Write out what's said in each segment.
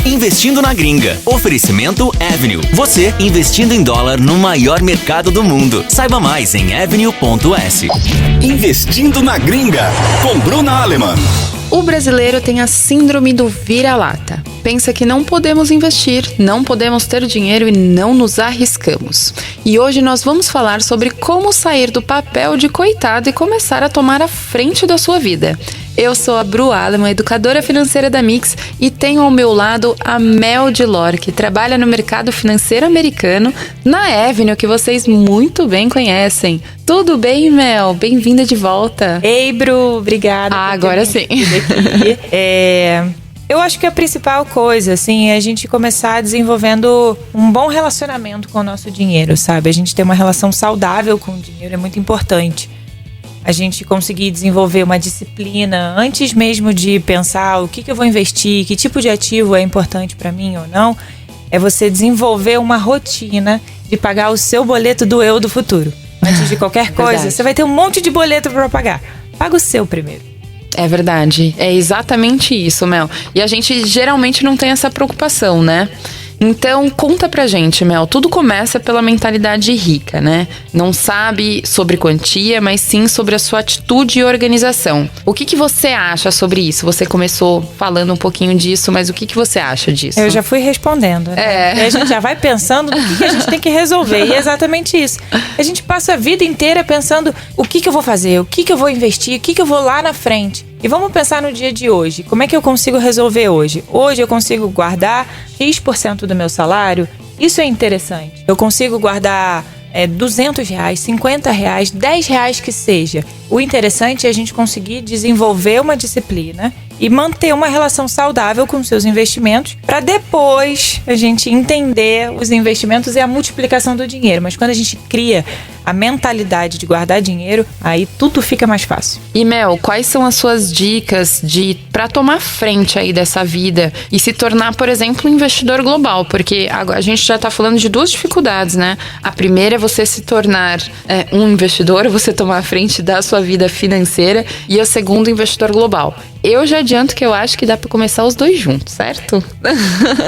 Investindo na Gringa. Oferecimento Avenue. Você investindo em dólar no maior mercado do mundo. Saiba mais em avenue.s. Investindo na Gringa, com Bruna Aleman. O brasileiro tem a síndrome do vira-lata. Pensa que não podemos investir, não podemos ter dinheiro e não nos arriscamos. E hoje nós vamos falar sobre como sair do papel de coitado e começar a tomar a frente da sua vida. Eu sou a Bru Aleman, educadora financeira da Mix, e tenho ao meu lado a Mel Dilor, que trabalha no mercado financeiro americano, na Avenue, que vocês muito bem conhecem. Tudo bem, Mel? Bem-vinda de volta. Ei, Bru, obrigada. Agora sim. Eu acho que a principal coisa, assim, é a gente começar desenvolvendo um bom relacionamento com o nosso dinheiro, sabe? A gente ter uma relação saudável com o dinheiro é muito importante. A gente conseguir desenvolver uma disciplina antes mesmo de pensar o que eu vou investir, que tipo de ativo é importante para mim ou não, é você desenvolver uma rotina de pagar o seu boleto do eu do futuro. Antes de qualquer coisa, você vai ter um monte de boleto para pagar. Paga o seu primeiro. É verdade, é exatamente isso, Mel. E a gente geralmente não tem essa preocupação, né? Então, conta pra gente, Mel. Tudo começa pela mentalidade rica, né? Não sabe sobre quantia, mas sim sobre a sua atitude e organização. O que você acha sobre isso? Você começou falando um pouquinho disso, mas o que você acha disso? Eu já fui respondendo, né? E a gente já vai pensando no que a gente tem que resolver. E é exatamente isso. A gente passa a vida inteira pensando o que eu vou fazer, o que eu vou investir, o que eu vou lá na frente. E vamos pensar no dia de hoje. Como é que eu consigo resolver hoje? Hoje eu consigo guardar X% do meu salário? Isso é interessante. Eu consigo guardar R$200, R$50, R$10 que seja. O interessante é a gente conseguir desenvolver uma disciplina e manter uma relação saudável com seus investimentos para depois a gente entender os investimentos e a multiplicação do dinheiro. Mas quando a gente cria a mentalidade de guardar dinheiro, aí tudo fica mais fácil. E Mel, quais são as suas dicas para tomar frente aí dessa vida e se tornar, por exemplo, um investidor global? Porque a gente já está falando de duas dificuldades, né? A primeira é você se tornar um investidor, você tomar a frente da sua vida financeira, e a segunda, investidor global. Eu já adianto que eu acho que dá para começar os dois juntos, certo?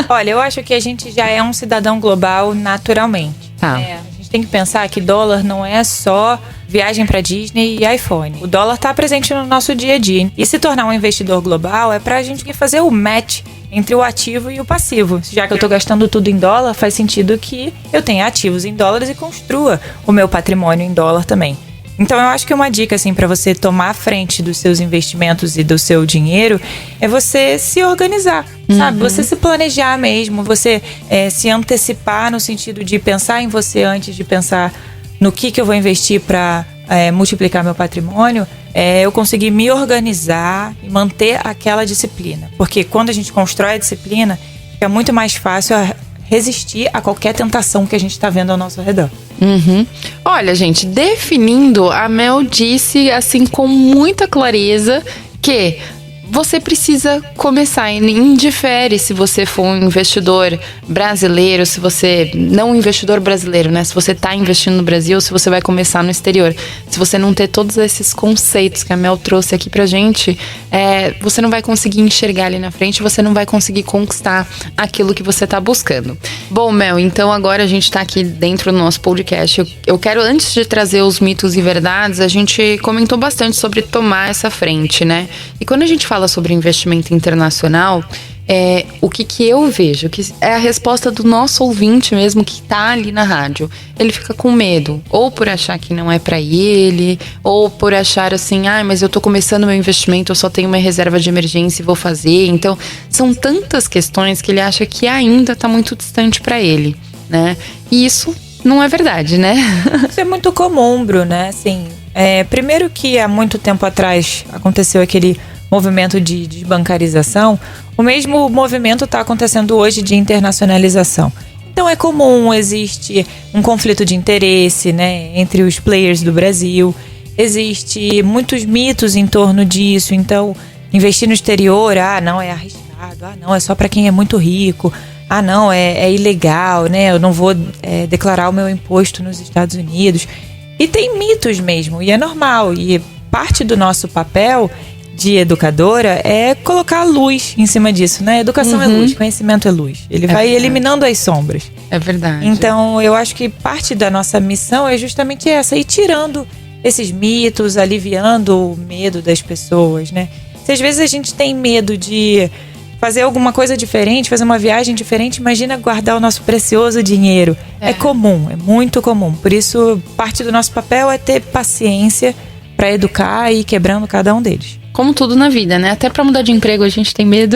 Olha, eu acho que a gente já é um cidadão global naturalmente. Tá. A gente tem que pensar que dólar não é só viagem para Disney e iPhone. O dólar está presente no nosso dia a dia. E se tornar um investidor global é para a gente fazer o match entre o ativo e o passivo. Já que eu estou gastando tudo em dólar, faz sentido que eu tenha ativos em dólares e construa o meu patrimônio em dólar também. Então eu acho que uma dica assim para você tomar a frente dos seus investimentos e do seu dinheiro é você se organizar, sabe? Você se planejar mesmo, você se antecipar no sentido de pensar em você antes de pensar no que eu vou investir para multiplicar meu patrimônio. Eu conseguir me organizar e manter aquela disciplina. Porque quando a gente constrói a disciplina, fica muito mais fácil resistir a qualquer tentação que a gente está vendo ao nosso redor. Olha, gente, definindo, a Mel disse assim com muita clareza que você precisa começar, indifere se você for um investidor brasileiro, se você não um investidor brasileiro, né? Se você está investindo no Brasil ou se você vai começar no exterior. Se você não ter todos esses conceitos que a Mel trouxe aqui pra gente, você não vai conseguir enxergar ali na frente, você não vai conseguir conquistar aquilo que você tá buscando. Bom, Mel, então agora a gente tá aqui dentro do nosso podcast. Eu quero, antes de trazer os mitos e verdades, a gente comentou bastante sobre tomar essa frente, né? E quando a gente fala sobre investimento internacional, o que eu vejo, que é a resposta do nosso ouvinte mesmo que tá ali na rádio. Ele fica com medo, ou por achar que não é pra ele, ou por achar assim, mas eu tô começando meu investimento, eu só tenho uma reserva de emergência e vou fazer. Então, são tantas questões que ele acha que ainda tá muito distante pra ele, né? E isso não é verdade, né? Isso é muito comum, Bruno, né? Assim, primeiro que há muito tempo atrás aconteceu aquele movimento de desbancarização, o mesmo movimento está acontecendo hoje de internacionalização. Então é comum, existe um conflito de interesse, né, entre os players do Brasil, existe muitos mitos em torno disso. Então, investir no exterior, não, é arriscado, não, é só para quem é muito rico, não, é ilegal, né, eu não vou declarar o meu imposto nos Estados Unidos. E tem mitos mesmo, e é normal, e parte do nosso papel de educadora é colocar luz em cima disso, né? Educação é luz, conhecimento é luz. Ele vai eliminando as sombras. É verdade. Então, eu acho que parte da nossa missão é justamente essa, ir tirando esses mitos, aliviando o medo das pessoas, né? Se às vezes a gente tem medo de fazer alguma coisa diferente, fazer uma viagem diferente, imagina guardar o nosso precioso dinheiro. É comum, é muito comum. Por isso, parte do nosso papel é ter paciência para educar e ir quebrando cada um deles. Como tudo na vida, né? Até pra mudar de emprego a gente tem medo.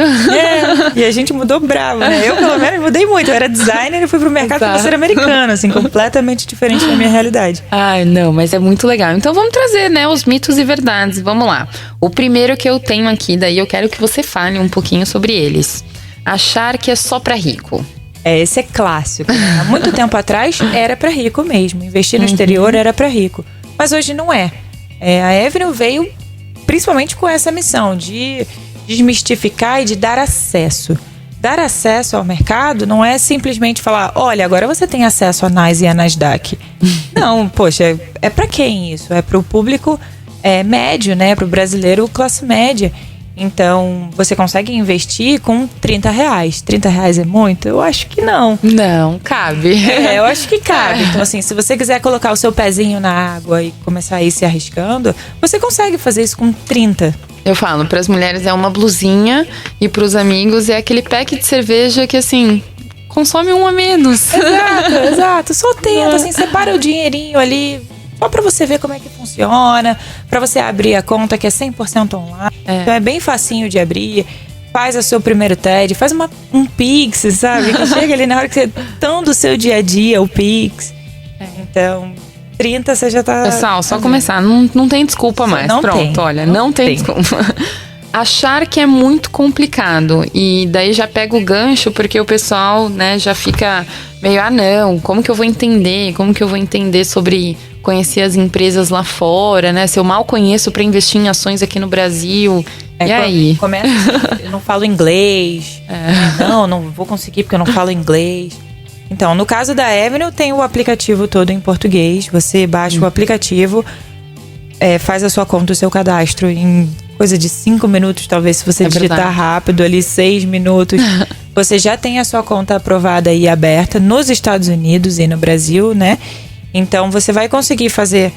E a gente mudou bravo, né? Eu, pelo menos, mudei muito. Eu era designer e fui pro mercado financeiro americano, assim, completamente diferente da minha realidade. Ai, não, mas é muito legal. Então vamos trazer, né, os mitos e verdades. Vamos lá. O primeiro que eu tenho aqui, daí eu quero que você fale um pouquinho sobre eles. Achar que é só pra rico. Esse é clássico, né? Há muito tempo atrás era pra rico mesmo. Investir no exterior era pra rico. Mas hoje não é. A Avenue veio principalmente com essa missão de desmistificar e de dar acesso. Dar acesso ao mercado não é simplesmente falar, olha, agora você tem acesso à NYSE e à Nasdaq. Não, poxa, é pra quem isso? É pro público médio, né? Pro brasileiro classe média. Então, você consegue investir com R$30. R$30 é muito? Eu acho que não. Não, cabe. Eu acho que cabe. Então, assim, se você quiser colocar o seu pezinho na água e começar a ir se arriscando, você consegue fazer isso com 30. Eu falo, pras mulheres é uma blusinha e pros amigos é aquele pack de cerveja que, assim, consome um a menos. Exato. Só tenta, assim, separa o dinheirinho ali, só pra você ver como é que funciona, pra você abrir a conta que é 100% online. Então é bem facinho de abrir. Faz o seu primeiro TED, faz um Pix, sabe? Que chega ali na hora que você tão do seu dia a dia, o Pix. Então, 30 você já tá... Pessoal, só começar, não tem desculpa mais. Não Pronto, tem. olha, não tem desculpa. Achar que é muito complicado. E daí já pega o gancho, porque o pessoal, né, já fica meio, não, como que eu vou entender? Como que eu vou entender sobre conhecer as empresas lá fora, né? Se eu mal conheço para investir em ações aqui no Brasil. E aí? Começa, eu não falo inglês. Não vou conseguir porque eu não falo inglês. Então, no caso da Avenue, tem o aplicativo todo em português. Você baixa o aplicativo, faz a sua conta, o seu cadastro em coisa de 5 minutos, talvez, se você digitar rápido ali, 6 minutos. Você já tem a sua conta aprovada e aberta nos Estados Unidos e no Brasil, né? Então, você vai conseguir fazer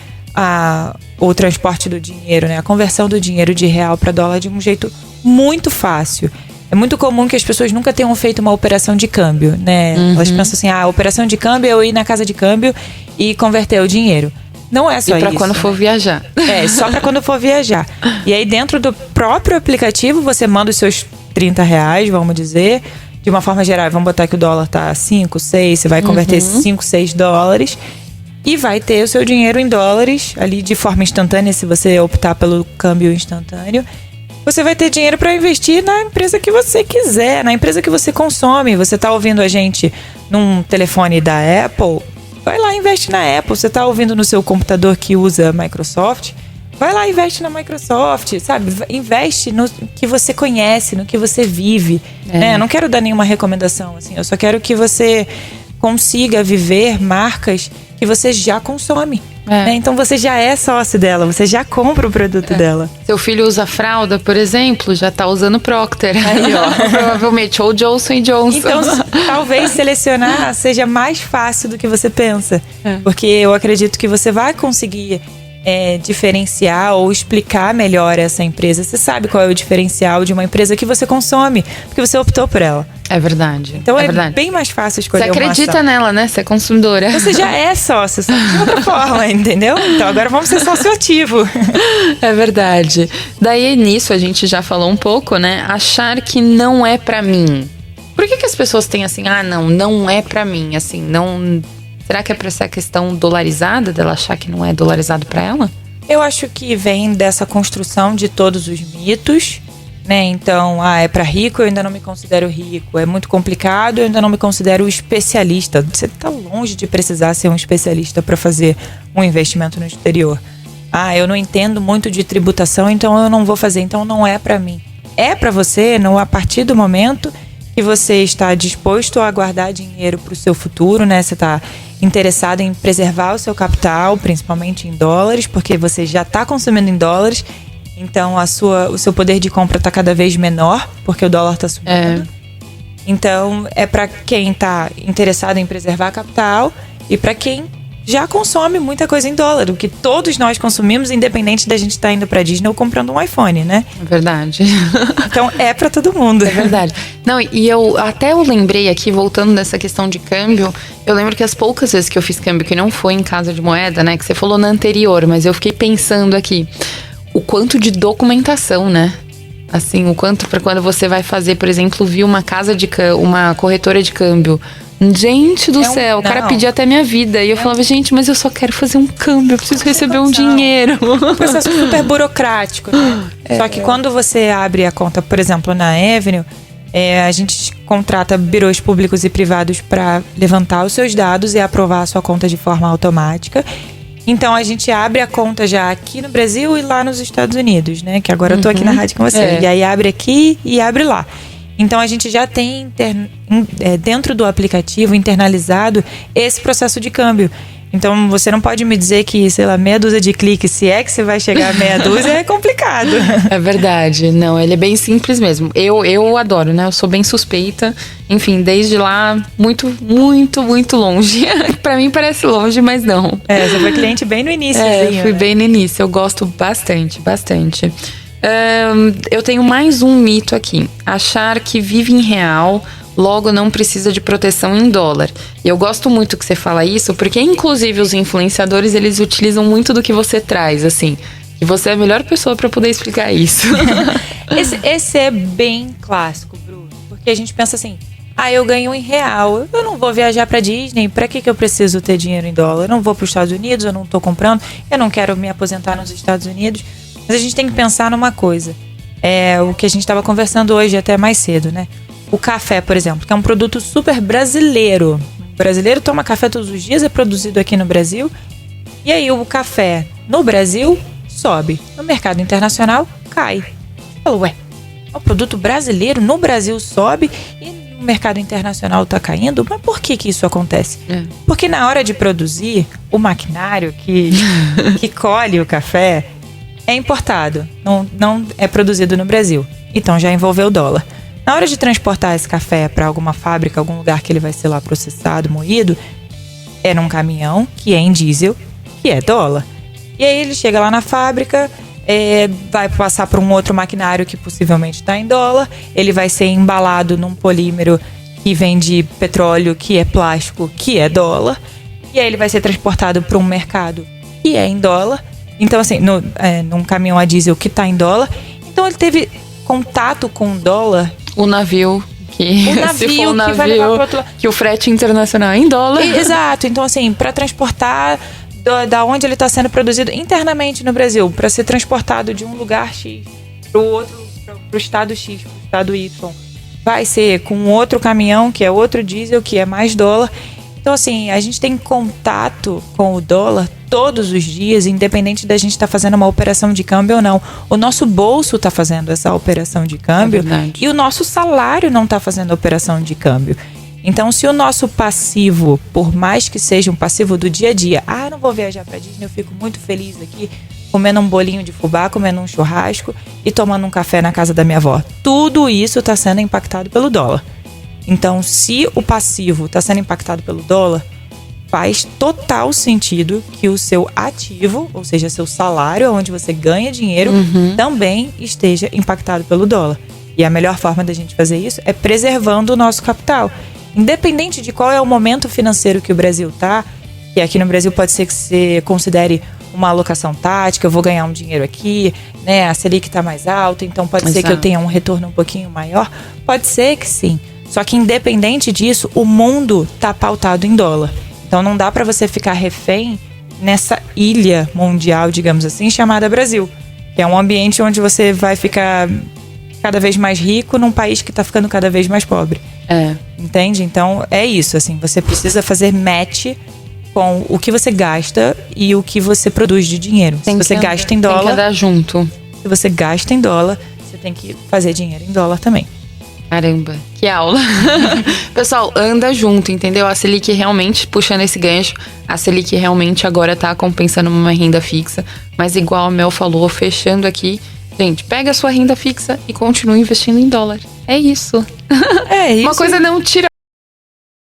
o transporte do dinheiro, né? A conversão do dinheiro de real para dólar de um jeito muito fácil. É muito comum que as pessoas nunca tenham feito uma operação de câmbio, né? Elas pensam assim, a operação de câmbio é eu ir na casa de câmbio e converter o dinheiro. Não é só isso. E pra quando for viajar. Só pra quando for viajar. E aí, dentro do próprio aplicativo, você manda os seus R$30, vamos dizer. De uma forma geral, vamos botar que o dólar tá 5, 6, você vai converter 5, 6 dólares. E vai ter o seu dinheiro em dólares ali de forma instantânea, se você optar pelo câmbio instantâneo. Você vai ter dinheiro para investir na empresa que você quiser, na empresa que você consome. Você tá ouvindo a gente num telefone da Apple, vai lá e investe na Apple. Você tá ouvindo no seu computador que usa Microsoft, vai lá e investe na Microsoft, sabe? Investe no que você conhece, no que você vive. Né? Eu não quero dar nenhuma recomendação, assim. Eu só quero que você consiga viver marcas que você já consome. Né? Então você já é sócio dela, você já compra o produto dela. Seu filho usa fralda, por exemplo, já tá usando Procter. Aí, ó, provavelmente, ou Johnson & Johnson. Então, talvez selecionar seja mais fácil do que você pensa. Porque eu acredito que você vai conseguir diferenciar ou explicar melhor essa empresa. Você sabe qual é o diferencial de uma empresa que você consome, porque você optou por ela. É verdade. Então é bem mais fácil escolher uma ação. Você acredita nela, né? Você é consumidora. Você já é sócio, só de outra forma, entendeu? Então agora vamos ser sócio ativo. É verdade. Daí nisso a gente já falou um pouco, né? Achar que não é pra mim. Por que as pessoas têm assim, não é pra mim, assim, não... Será que é pra essa questão dolarizada, dela achar que não é dolarizado pra ela? Eu acho que vem dessa construção de todos os mitos, né? Então, é pra rico, eu ainda não me considero rico. É muito complicado, eu ainda não me considero especialista. Você tá longe de precisar ser um especialista pra fazer um investimento no exterior. Eu não entendo muito de tributação, então eu não vou fazer, então não é pra mim. É pra você, a partir do momento que você está disposto a guardar dinheiro pro seu futuro, né? Você tá interessado em preservar o seu capital, principalmente em dólares, porque você já está consumindo em dólares Então o seu poder de compra está cada vez menor, porque o dólar está subindo. Então é para quem está interessado em preservar capital e para quem já consome muita coisa em dólar, o que todos nós consumimos, independente da gente estar indo pra Disney ou comprando um iPhone, né? É verdade. Então é pra todo mundo. É verdade. Não, e eu lembrei aqui, voltando dessa questão de câmbio, eu lembro que as poucas vezes que eu fiz câmbio, que não foi em casa de moeda, né, que você falou na anterior, mas eu fiquei pensando aqui, o quanto de documentação, né? Assim, o quanto para quando você vai fazer, por exemplo, vir uma uma corretora de câmbio. Gente do céu, o cara pedia até minha vida. E eu falava, gente, mas eu só quero fazer um câmbio, eu preciso receber um dinheiro. Um processo super burocrático, né? Só que quando você abre a conta, por exemplo, na Avenue, a gente contrata birôs públicos e privados para levantar os seus dados e aprovar a sua conta de forma automática. Então a gente abre a conta já aqui no Brasil e lá nos Estados Unidos, né? Que agora eu tô aqui na rádio com você. E aí abre aqui e abre lá. Então a gente já tem dentro do aplicativo internalizado esse processo de câmbio. Então você não pode me dizer que, sei lá, meia dúzia de cliques, se é que você vai chegar a meia dúzia, é complicado. É verdade. Não, ele é bem simples mesmo. Eu adoro, né? Eu sou bem suspeita. Enfim, desde lá, muito, muito, muito longe. Pra mim parece longe, mas não. Você foi cliente bem no início. Fui bem no início. Eu gosto bastante, bastante. Eu tenho mais um mito aqui. Achar que vive em real, logo não precisa de proteção em dólar. E eu gosto muito que você fala isso, porque inclusive os influenciadores, eles utilizam muito do que você traz, assim. E você é a melhor pessoa para poder explicar isso. Esse é bem clássico, Bruno. Porque a gente pensa assim, eu ganho em real, eu não vou viajar pra Disney, pra que eu preciso ter dinheiro em dólar? Eu não vou pros Estados Unidos, eu não tô comprando, eu não quero me aposentar nos Estados Unidos. Mas a gente tem que pensar numa coisa. O que a gente estava conversando hoje até mais cedo, né? O café, por exemplo, que é um produto super brasileiro. O brasileiro toma café todos os dias, é produzido aqui no Brasil. E aí o café no Brasil sobe. No mercado internacional, cai. Você fala, o produto brasileiro no Brasil sobe e no mercado internacional está caindo? Mas por que isso acontece? Porque na hora de produzir, o maquinário que colhe o café é importado, não é produzido no Brasil. Então já envolveu o dólar. Na hora de transportar esse café para alguma fábrica, algum lugar que ele vai ser lá processado, moído, é num caminhão que é em diesel, que é dólar. E aí ele chega lá na fábrica, vai passar por um outro maquinário que possivelmente está em dólar, ele vai ser embalado num polímero que vem de petróleo, que é plástico, que é dólar, e aí ele vai ser transportado para um mercado que é em dólar. Então, assim, num caminhão a diesel que está em dólar. Então, ele teve contato com o dólar. O navio que vai levar pro outro lado. Que o frete internacional é em dólar. Exato. Então, assim, para transportar da onde ele está sendo produzido internamente no Brasil, para ser transportado de um lugar X para o outro, para o estado X, para o estado Y, vai ser com outro caminhão, que é outro diesel, que é mais dólar. Então, assim, a gente tem contato com o dólar todos os dias, independente da gente estar fazendo uma operação de câmbio ou não. O nosso bolso está fazendo essa operação de câmbio e o nosso salário não está fazendo a operação de câmbio. Então, se o nosso passivo, por mais que seja um passivo do dia a dia, não vou viajar para Disney, eu fico muito feliz aqui, comendo um bolinho de fubá, comendo um churrasco e tomando um café na casa da minha avó. Tudo isso está sendo impactado pelo dólar. Então, se o passivo está sendo impactado pelo dólar, faz total sentido que o seu ativo, ou seja, seu salário, onde você ganha dinheiro, também esteja impactado pelo dólar. E a melhor forma da gente fazer isso é preservando o nosso capital. Independente de qual é o momento financeiro que o Brasil está, que aqui no Brasil pode ser que você considere uma alocação tática, eu vou ganhar um dinheiro aqui, né? A Selic está mais alta, então pode ser que eu tenha um retorno um pouquinho maior. Pode ser que sim. Só que independente disso, o mundo está pautado em dólar. Então não dá para você ficar refém nessa ilha mundial, digamos assim, chamada Brasil. Que é um ambiente onde você vai ficar cada vez mais rico num país que está ficando cada vez mais pobre. Entende? Então é isso, assim, você precisa fazer match com o que você gasta e o que você produz de dinheiro. Se você gasta em dólar, tem que andar junto. Se você gasta em dólar, você tem que fazer dinheiro em dólar também. Caramba, que aula. Pessoal, anda junto, entendeu? A Selic realmente, puxando esse gancho, a Selic realmente agora tá compensando uma renda fixa. Mas igual a Mel falou, fechando aqui, Gente, pega a sua renda fixa e continue investindo em dólar. É isso. É isso. Uma coisa não tira